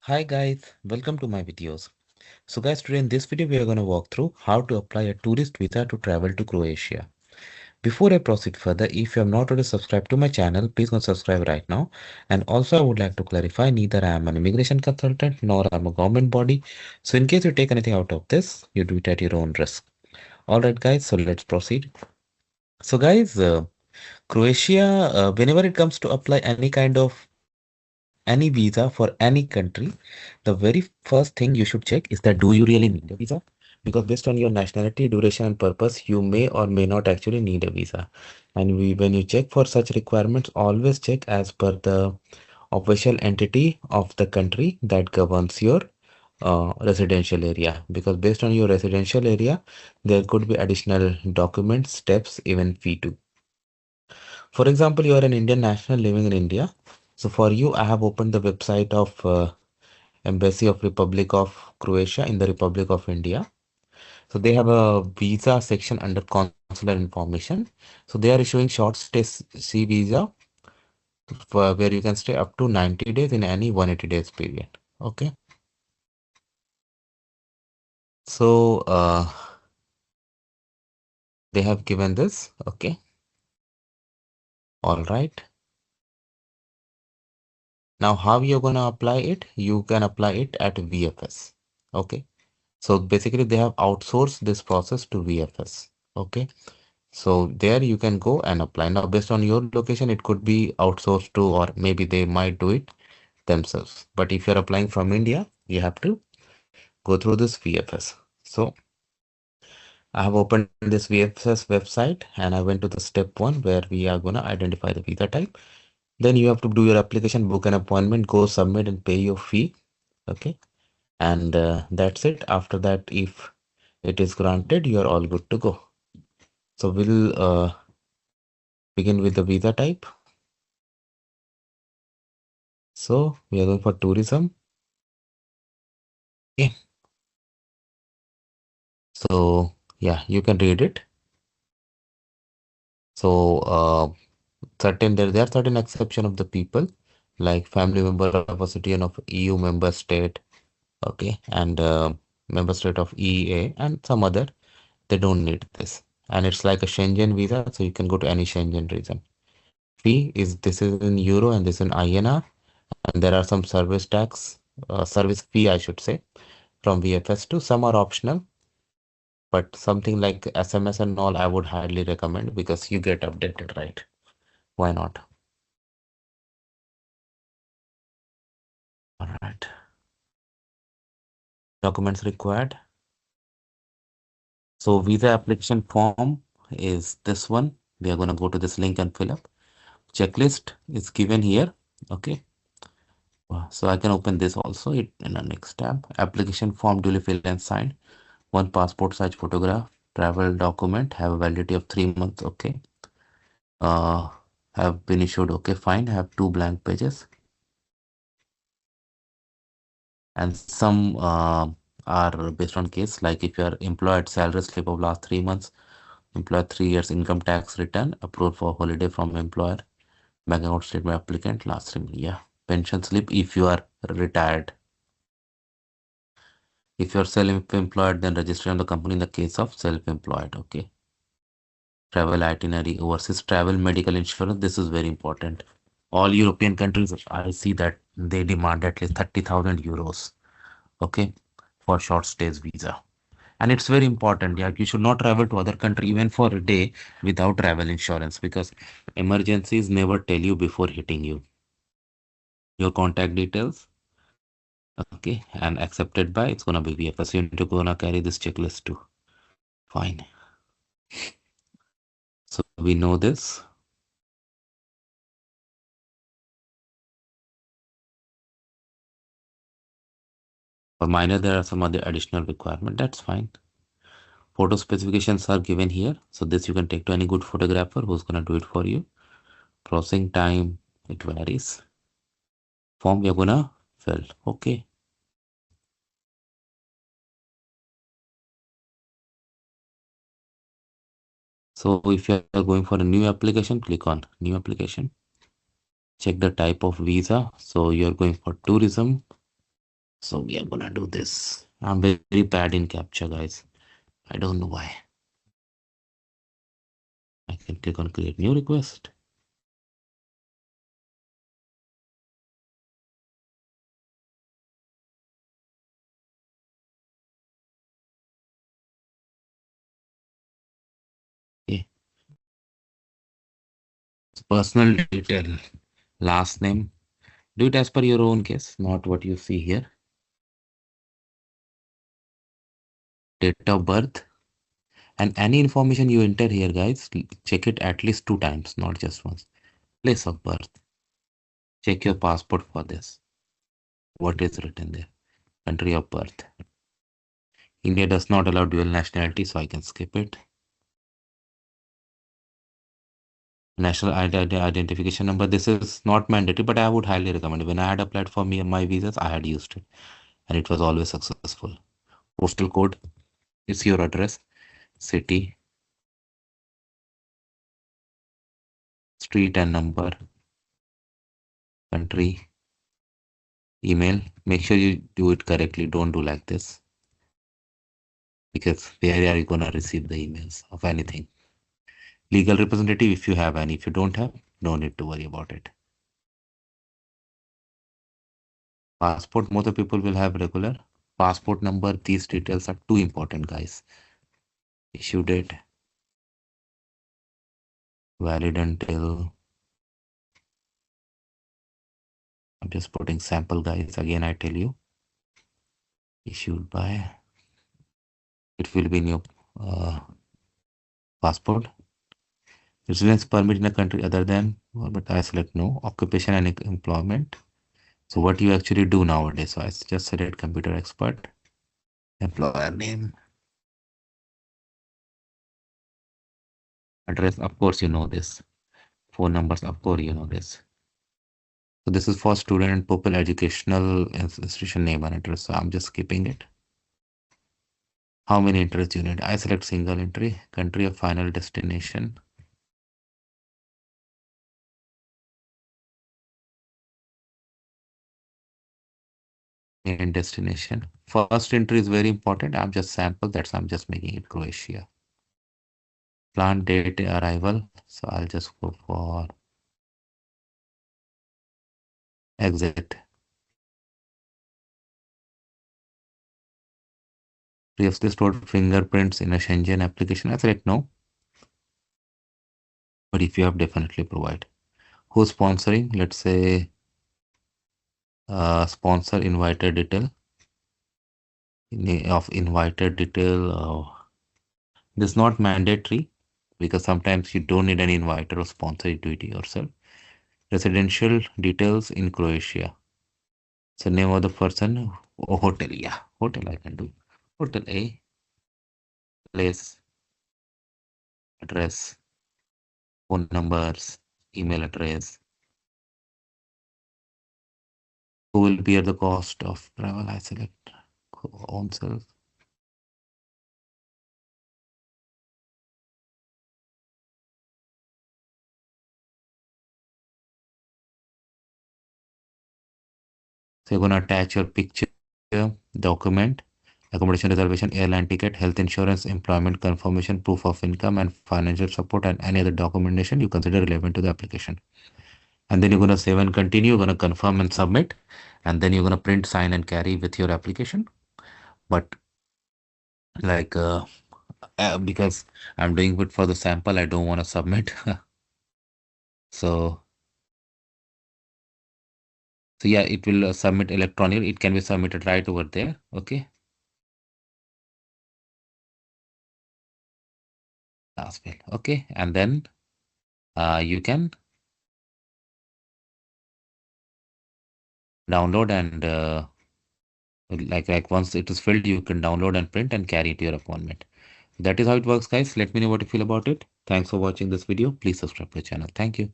Hi guys, welcome to my videos. So guys, today in this video we are going to walk through how to apply a tourist visa to travel to Croatia. Before I proceed further, if you have not already subscribed to my channel, please go subscribe right now. And also I would like to clarify, neither I am an immigration consultant nor I am a government body. So in case you take anything out of this, you do it at your own risk. Alright guys, so let's proceed. So guys, Croatia, whenever it comes to apply any kind of any visa for any country, the very first thing you should check is that do you really need a visa? Because based on your nationality, duration, and purpose, you may or may not actually need a visa. And when you check for such requirements, always check as per the official entity of the country that governs your residential area. Because based on your residential area, there could be additional documents, steps, even fee too. For example, you are an Indian national living in India. So for you, I have opened the website of Embassy of Republic of Croatia in the Republic of India. So they have a visa section under consular information. So they are issuing short stay C visa for where you can stay up to 90 days in any 180 days period. Okay. So they have given this. Okay. All right. Now how you're gonna apply it? You can apply it at VFS. Okay. So basically they have outsourced this process to VFS. Okay. So there you can go and apply. Now, based on your location, it could be outsourced to, or maybe they might do it themselves. But if you're applying from India, you have to go through this VFS. So I have opened this VFS website and I went to the step one where we are going to identify the visa type. Then you have to do your application, book an appointment, go submit and pay your fee. Okay. And that's it. After that, if it is granted, you are all good to go. So we'll begin with the visa type. So we are going for tourism. Okay. So yeah, you can read it. So there are certain exception of the people like family member of a citizen of EU member state, okay, and member state of EEA and some other. They don't need this, and it's like a Schengen visa, so you can go to any Schengen region. Fee is this is in euro and this in INR, and there are some service tax, service fee I should say, from VFS to some are optional. But something like SMS and all, I would highly recommend because you get updated, right? Why not? All right. Documents required. So visa application form is this one. We are going to go to this link and fill up. Checklist is given here. Okay. So I can open this also in the next tab. Application form duly filled and signed. One passport size photograph. Travel document have a validity of 3 months. Okay. Uh, have been issued. Okay, fine. Have two blank pages. And some are based on case, like if you are employed, salary slip of last 3 months, employer 3 years income tax return, approved for holiday from employer, bank account statement applicant last 3 months. Yeah, pension slip if you are retired. If you are self-employed, then register on the company in the case of self-employed. Okay. Travel itinerary, overseas travel, medical insurance. This is very important. All European countries, I see that they demand at least 30,000 euros. Okay, for short stays visa. And it's very important. Yeah, you should not travel to other country even for a day without travel insurance because emergencies never tell you before hitting you. Your contact details, okay, and accepted by it's gonna be VFS. You need to gonna carry this checklist too. Fine. So we know this. For minor, there are some other additional requirement. That's fine. Photo specifications are given here. So this you can take to any good photographer who's gonna do it for you. Processing time, it varies. Form you're gonna fill. Okay. So if you are going for a new application, click on new application. Check the type of visa. So you're going for tourism. So we are gonna do this. I'm very bad in capture, guys. I don't know why. I can click on create new request. Okay. Personal detail, last name. Do it as per your own case, not what you see here. Date of birth. And any information you enter here, guys, check it at least 2 times, not just once. Place of birth. Check your passport for this. What is written there? Country of birth. India does not allow dual nationality, so I can skip it. National identification number. This is not mandatory, but I would highly recommend it. When I had applied for my visas, I had used it, and it was always successful. Postal code is your address, city, street and number, country, email. Make sure you do it correctly. Don't do like this, because where are you gonna receive the emails of anything? Legal representative, if you have any. If you don't have, no need to worry about it. Passport, most of people will have regular. Passport number, these details are too important, guys. Issue date, valid until, I'm just putting sample, guys. Again, I tell you, issued by, it will be in your passport. Residence permit in a country other than, but I select no. Occupation and employment. So what you actually do nowadays. So I just select computer expert, employer name, address. Of course, you know this. Phone numbers, of course, you know this. So this is for student and pupil educational institution name and address. So I'm just skipping it. How many entries you need? I select single entry, country of final destination. And destination. First entry is very important. I'm just sample. I'm just making it Croatia. Planned date arrival. So I'll just go for exit. Previously stored fingerprints in a Schengen application. I select no. But if you have, definitely provide. Who's sponsoring? Let's say sponsor invited detail. Of invited detail. This is not mandatory, because sometimes you don't need an inviter or sponsor, you do it yourself. Residential details in Croatia. So name of the person, hotel, yeah, hotel I can do. Hotel A, place, address, phone numbers, email address. Who will bear the cost of travel? I select own self. So you're gonna attach your picture, document, accommodation reservation, airline ticket, health insurance, employment confirmation, proof of income, and financial support, and any other documentation you consider relevant to the application. And then you're gonna save and continue. You're gonna confirm and submit, and then you're gonna print, sign, and carry with your application. But like because I'm doing it for the sample, I don't want to submit. So yeah, it will submit electronically. It can be submitted right over there. Okay. Last mail. Okay. And then you can download and like once it is filled, you can download and print and carry it to your appointment. That is how it works, guys. Let me know what you feel about it. Thanks for watching this video. Please subscribe to the channel. Thank you.